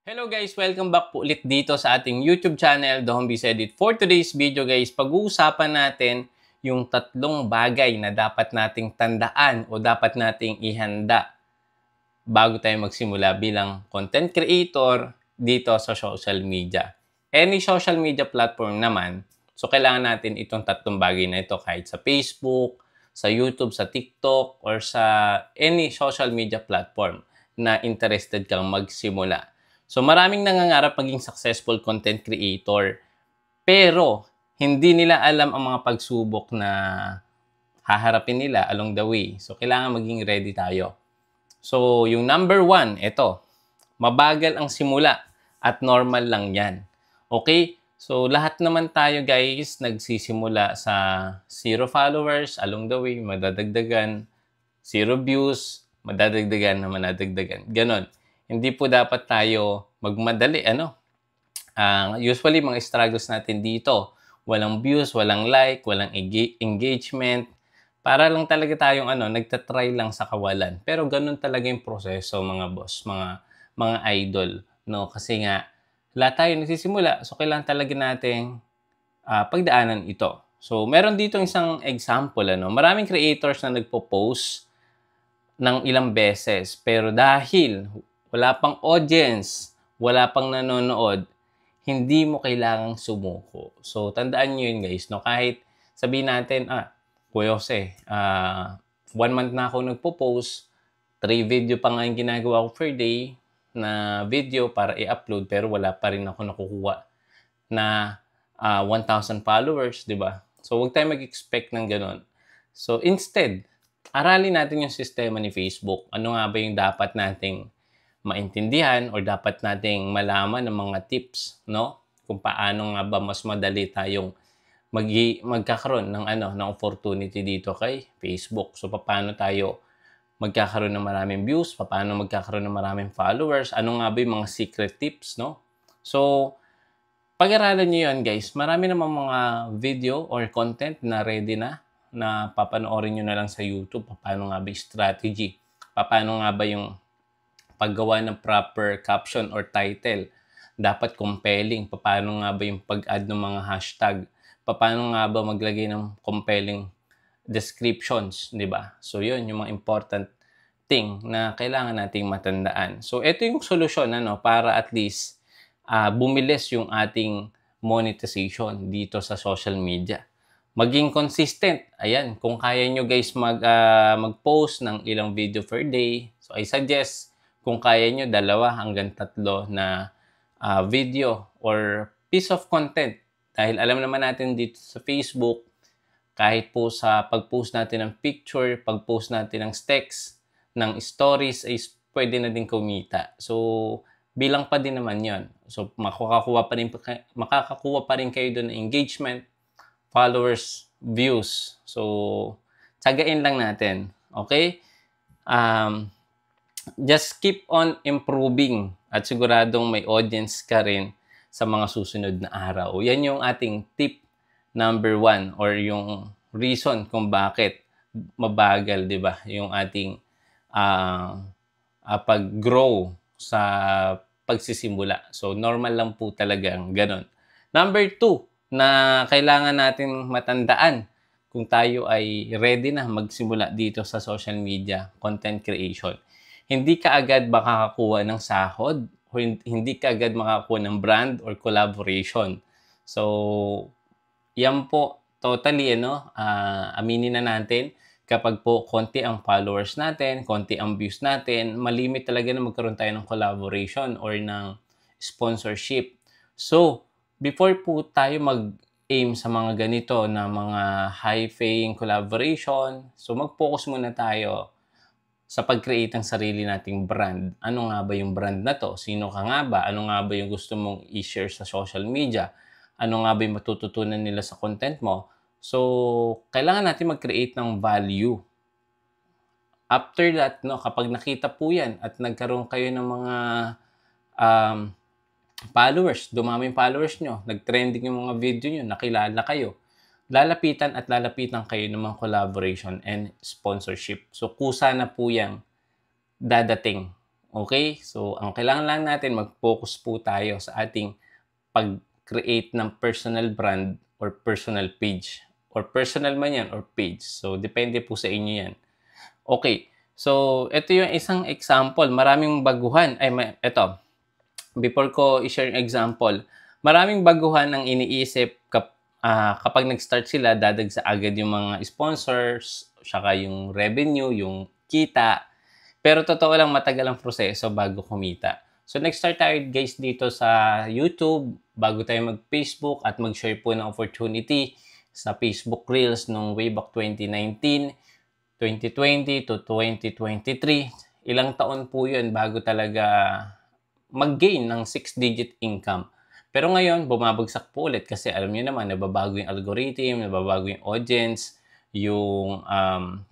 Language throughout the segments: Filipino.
Hello guys! Welcome back po ulit dito sa ating YouTube channel, The Homebase Edit. For today's video guys, pag-uusapan natin yung tatlong bagay na dapat nating tandaan o dapat nating ihanda bago tayo magsimula bilang content creator dito sa social media. Any social media platform naman, so kailangan natin itong tatlong bagay na ito kahit sa Facebook, sa YouTube, sa TikTok, or sa any social media platform na interested kang magsimula. So maraming nangangarap maging successful content creator, pero hindi nila alam ang mga pagsubok na haharapin nila along the way. So kailangan maging ready tayo. So yung number one, ito, mabagal ang simula at normal lang yan. Okay? So lahat naman tayo guys nagsisimula sa 0 followers along the way, madadagdagan, 0 views, madadagdagan na madadagdagan. Ganon. Hindi po dapat tayo magmadali, usually mga struggles natin dito, walang views, walang like, walang engagement, para lang talaga tayong nagtatry lang sa kawalan. Pero ganun talaga yung proseso mga boss, mga idol, no? Kasi nga lahat tayo nagsisimula, so kailangan talaga nating pagdaanan ito. So meron dito isang example, maraming creators na nagpo-post ng ilang beses, pero dahil wala pang audience, wala pang nanonood, hindi mo kailangang sumuko. So, tandaan nyo yun guys, no? Kahit sabihin natin, Kuya Jose, 1 month na ako nagpo-post, 3 video pa nga yung ginagawa ko per day na video para i-upload, pero wala pa rin ako nakukuha na 1,000 followers, di ba? So, huwag tayo mag-expect ng ganun. So, instead, aralin natin yung sistema ni Facebook. Ano nga ba yung dapat nating maintindihan or dapat nating malaman ng mga tips, no? Kung paano nga ba mas madali tayong magkakaroon ng opportunity dito kay Facebook. So paano tayo magkakaroon ng maraming views, paano magkakaroon ng maraming followers, ano nga ba yung mga secret tips, no? So pag-aralan niyo 'yon, guys. Marami namang mga video or content na ready na papanoorin niyo na lang sa YouTube. Paano nga ba yung strategy? Paano nga ba yung paggawa ng proper caption or title? Dapat compelling. Paano nga ba yung pag-add ng mga hashtag? Paano nga ba maglagay ng compelling descriptions, di ba? So, yun yung mga important thing na kailangan nating matandaan. So, ito yung solusyon para at least bumilis yung ating monetization dito sa social media. Maging consistent. Ayan, kung kaya nyo guys mag-post ng ilang video per day, so I suggest kung kaya nyo 2 hanggang 3 na video or piece of content. Dahil alam naman natin dito sa Facebook, kahit po sa pag-post natin ng picture, pag-post natin ng text, ng stories, ay pwede na din kumita. So, bilang pa din naman yon. So, makakakuha pa rin kayo doon ng engagement, followers, views. So, tsagain lang natin. Okay? Just keep on improving at siguradong may audience ka rin sa mga susunod na araw. Yan yung ating tip number 1 or yung reason kung bakit mabagal, di ba? Yung ating pag-grow sa pagsisimula. So, normal lang po talagang ganon. Number 2 na kailangan natin matandaan kung tayo ay ready na magsimula dito sa social media content creation. Hindi ka agad makakakuha ng sahod o hindi ka agad makakakuha ng brand or collaboration. So, yan po totally, aminin na natin, kapag po konti ang followers natin, konti ang views natin, malimit talaga na magkaroon tayo ng collaboration or ng sponsorship. So, before po tayo mag-aim sa mga ganito na mga high-paying collaboration, so mag-focus muna tayo sa pag-create ng sarili nating brand. Ano nga ba yung brand na to? Sino ka nga ba? Ano nga ba yung gusto mong i-share sa social media? Ano nga ba yung matututunan nila sa content mo? So, kailangan natin mag-create ng value. After that, kapag nakita po yan at nagkaroon kayo ng mga followers, dumami yung followers nyo, nag-trending yung mga video nyo, nakilala kayo, lalapitan kayo ng mga collaboration and sponsorship. So, kusa na po yan dadating. Okay? So, ang kailangan lang natin mag-focus po tayo sa ating pag-create ng personal brand or personal page. Or personal man yan or page. So, depende po sa inyo yan. Okay. So, ito yung isang example. Maraming baguhan. Ito. Before ko i-share yung example, maraming baguhan ang iniisip kapag nag-start sila, dadagsa agad yung mga sponsors, saka yung revenue, yung kita. Pero totoo lang, matagal ang proseso bago kumita. So, nag-start tayo guys dito sa YouTube, bago tayo mag-Facebook at mag-share po ng opportunity sa Facebook Reels nung way back 2019, 2020 to 2023. Ilang taon po yun bago talaga mag-gain ng 6-digit income. Pero ngayon, bumabagsak po ulit kasi alam niyo naman, nababago yung algorithm, nababago yung audience, yung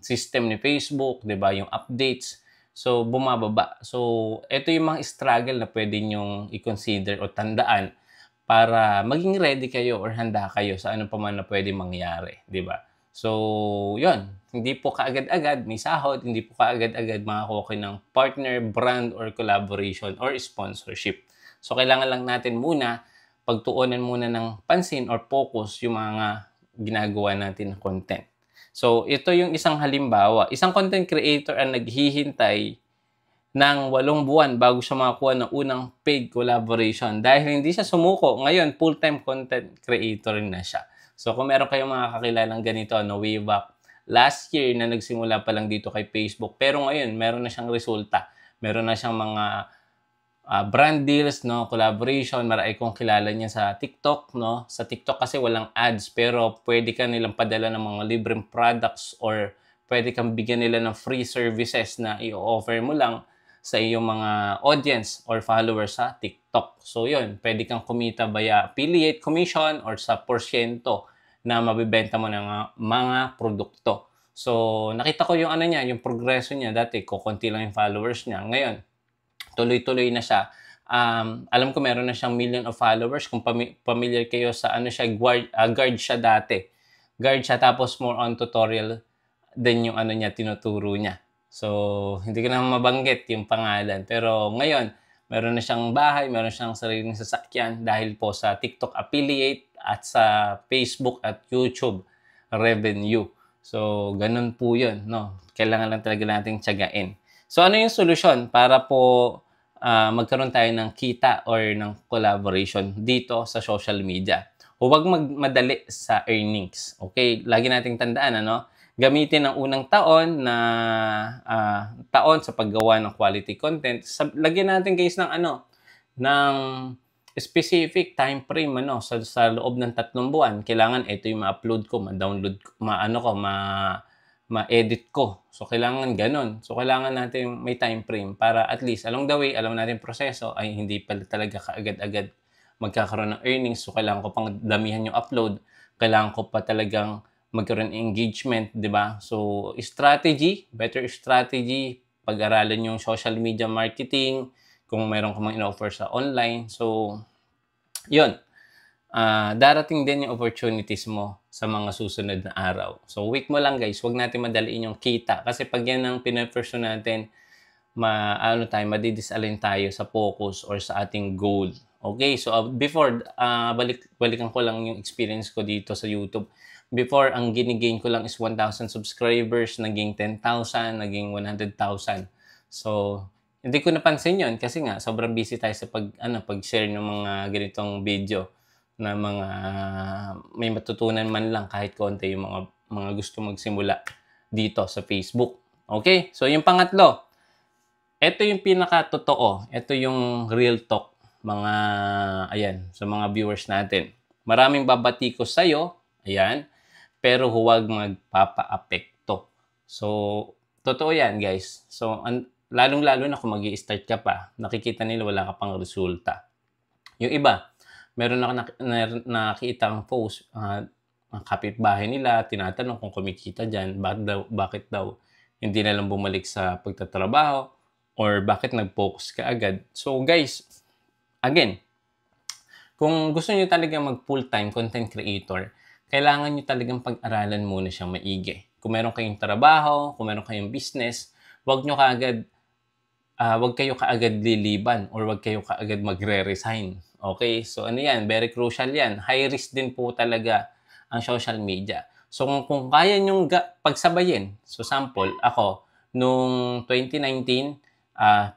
system ni Facebook, 'di ba, yung updates. So, bumababa. So, ito yung mga struggle na pwede nyong i-consider o tandaan para maging ready kayo or handa kayo sa anong pa man na pwede mangyari, 'di ba? So, 'yun. Hindi po kaagad-agad may sahod, hindi po kaagad-agad makakuha kayo ng partner, brand, or collaboration or sponsorship. So, kailangan lang natin muna pagtuunan muna ng pansin or focus yung mga ginagawa natin na content. So, ito yung isang halimbawa. Isang content creator ang naghihintay ng 8 buwan bago siya makakuha ng unang paid collaboration. Dahil hindi siya sumuko, ngayon full-time content creator na siya. So, kung meron kayong mga kakilalang ganito, way back last year na nagsimula pa lang dito kay Facebook, pero ngayon, meron na siyang resulta. Meron na siyang mga brand deals, no, collaboration. Marami kong kilala niya sa TikTok, no. Sa TikTok kasi walang ads, pero pwede ka nilang padala ng mga libreng products or pwede kang bigyan nila ng free services na i-offer mo lang sa iyong mga audience or followers sa TikTok. So, yun, pwede kang kumita via affiliate commission or sa porsyento na mabibenta mo ng mga produkto. So, nakita ko yung yung progreso niya. Dati, kukunti lang yung followers niya. Ngayon, tuloy-tuloy na siya. Alam ko meron na siyang million of followers. Kung familiar kayo sa siya, guard siya dati. Guard siya tapos more on tutorial din yung niya, tinuturo niya. So, hindi ko na mabanggit yung pangalan. Pero ngayon, meron na siyang bahay, meron siyang sariling sasakyan dahil po sa TikTok affiliate at sa Facebook at YouTube revenue. So, ganun po yun, no? Kailangan lang talaga nating tiyagain. So, ano yung solusyon para po magkaroon tayo ng kita or ng collaboration dito sa social media? Huwag magmadali sa earnings. Okay? Lagi nating tandaan, gamitin ang unang taon na taon sa paggawa ng quality content. Lagyan natin guys ng ng specific time frame sa loob ng 3 buwan. Kailangan ito yung ma-upload ko, ma-download ko, ma-edit ko. So, kailangan ganun. So, kailangan natin may time frame para at least along the way, alam natin proseso ay hindi pala talaga kaagad-agad magkakaroon ng earnings. So, kailangan ko pang damihan yung upload. Kailangan ko pa talagang magkaroon ng engagement, di ba? So, strategy, better strategy, pag-aralan yung social media marketing, kung meron ka mang in-offer sa online. So, yun. Darating din yung opportunities mo sa mga susunod na araw. So, wait mo lang guys. Huwag natin madaliin yung kita. Kasi pag yan ang pinapursue natin, madidisalin tayo sa focus or sa ating goal. Okay, so before, balikan ko lang yung experience ko dito sa YouTube. Before, ang ginigain ko lang is 1,000 subscribers, naging 10,000, naging 100,000. So, hindi ko napansin yon kasi nga, sobrang busy tayo sa pag-share ng mga ganitong video na mga may matutunan man lang kahit konti yung mga gusto magsimula dito sa Facebook. Okay? So, yung pangatlo, ito yung pinaka-totoo. Ito yung real talk, sa mga viewers natin. Maraming babatikos sa'yo, pero huwag magpapa-apekto. So, totoo yan, guys. So, lalong-lalo na kung mag-i-start ka pa, nakikita nila wala ka pang resulta. Yung iba, meron nakitang post, ang kapitbahay nila, tinatanong kung kumikita dyan, bakit daw hindi na lang bumalik sa pagtatrabaho, or bakit nag-focus ka agad. So guys, again, kung gusto niyo talaga mag full-time content creator, kailangan niyo talagang pag-aralan muna siyang maigi. Kung meron kayong trabaho, kung meron kayong business, huwag niyo kaagad wag kayo kaagad liliban or wag kayo kaagad magre-resign. Okay? So ano yan, very crucial yan. High risk din po talaga ang social media. So kung kaya nyong pagsabayin, so sample, ako, nung 2019,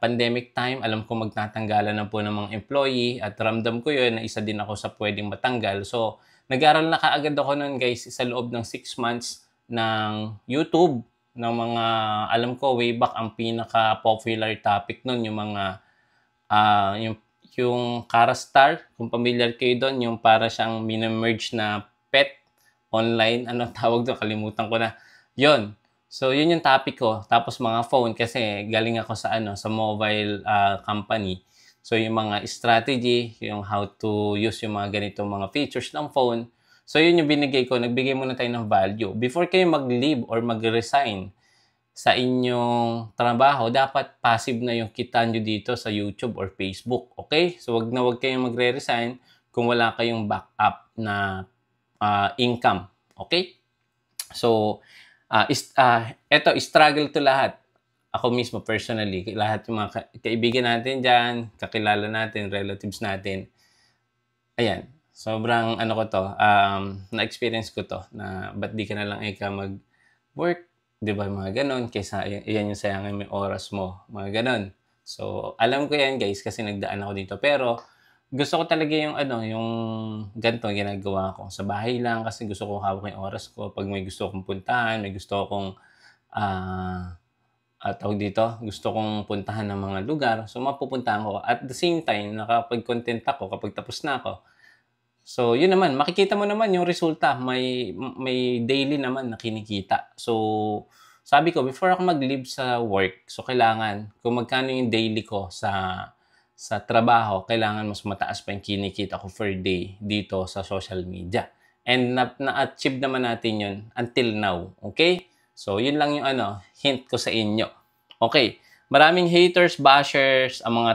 pandemic time, alam ko magtatanggalan na po ng mga employee at ramdam ko yun na isa din ako sa pwedeng matanggal. So nag-aral na kaagad ako nun guys sa loob ng 6 months ng YouTube ng mga, alam ko way back ang pinaka-popular topic nun, yung mga, yung Karastar, kung familiar kayo doon, yung para siyang mina-merge na pet online, ano tawag doon, kalimutan ko na. Yon. So, yun yung topic ko. Tapos mga phone, kasi galing ako sa sa mobile company. So, yung mga strategy, yung how to use yung mga ganitong mga features ng phone. So, yun yung binigay ko. Nagbigay muna tayo ng value. Before kayo mag-leave or mag-resign sa inyong trabaho, dapat passive na yung kita nyo dito sa YouTube or Facebook. Okay? So, wag kayong magre-resign kung wala kayong backup na income. Okay? So, eto, struggle to lahat. Ako mismo, personally, lahat yung mga kaibigan natin dyan, kakilala natin, relatives natin. Ayan, sobrang ko to, na-experience ko to, na ba't di ka na lang mag-work, di ba, mga ganon, kaysa yan yung sayangin may oras mo, mga ganon. So, alam ko yan guys, kasi nagdaan ako dito, pero gusto ko talaga yung yung ganito ginagawa ko. Sa bahay lang kasi gusto ko hawak yung oras ko. Pag may gusto kong puntahan, may gusto kong tawag dito, gusto kong puntahan ng mga lugar, so mapupuntahan ko. At the same time, nakapag-content ako kapag tapos na ako. So, yun naman, makikita mo naman yung resulta. May daily naman na kinikita. So, sabi ko, before ako mag-leave sa work, so kailangan, kung magkano yung daily ko sa trabaho, kailangan mas mataas pa yung kinikita ko per day dito sa social media. And na-achieve naman natin yun until now. Okay? So, yun lang yung hint ko sa inyo. Okay. Maraming haters, bashers, ang mga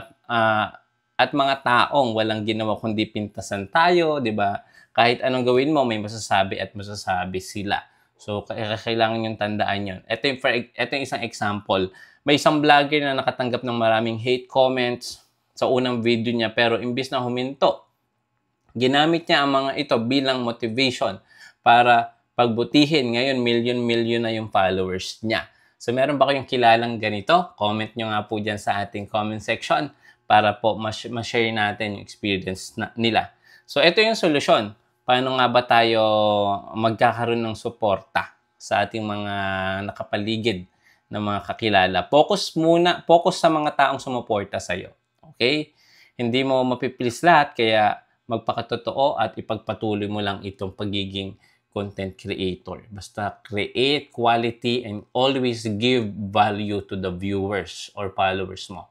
at mga taong walang ginawa kundi pintasan tayo, 'di ba? Kahit anong gawin mo, may masasabi at masasabi sila. So, kailangan yung tandaan yun. Ito yung isang example. May isang vlogger na nakatanggap ng maraming hate comments sa unang video niya, pero imbis na huminto, ginamit niya ang mga ito bilang motivation para pagbutihin. Ngayon, million na yung followers niya. So, meron ba kayong kilalang ganito? Comment nyo nga po dyan sa ating comment section para po ma-share natin yung experience nila. So, ito yung solusyon. Paano nga ba tayo magkakaroon ng suporta sa ating mga nakapaligid na mga kakilala? Focus sa mga taong sumuporta sa'yo. Okay? Hindi mo mapiplease lahat, kaya magpakatotoo at ipagpatuloy mo lang itong pagiging content creator. Basta create quality and always give value to the viewers or followers mo.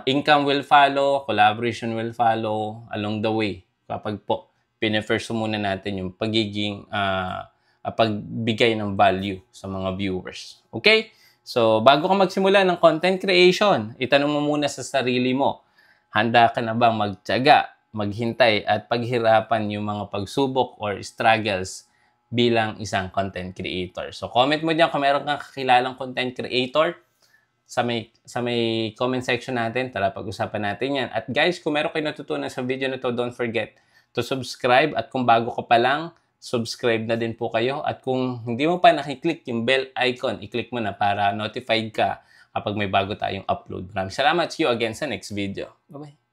Income will follow, collaboration will follow along the way. Kapag po, pinefirst muna natin yung pagiging pagbigay ng value sa mga viewers. Okay? So, bago ka magsimula ng content creation, itanong mo muna sa sarili mo, handa ka na bang magtiyaga, maghintay at paghirapan yung mga pagsubok or struggles bilang isang content creator? So, comment mo dyan kung meron kang kakilalang content creator sa may comment section natin. Tara, pag-usapan natin yan. At guys, kung meron kayo natutunan sa video na to, don't forget to subscribe. At kung bago ka pa lang, subscribe na din po kayo. At kung hindi mo pa nakiklik yung bell icon, i-click mo na para notified ka kapag may bago tayong upload. Maraming salamat. See you again sa next video. Bye-bye.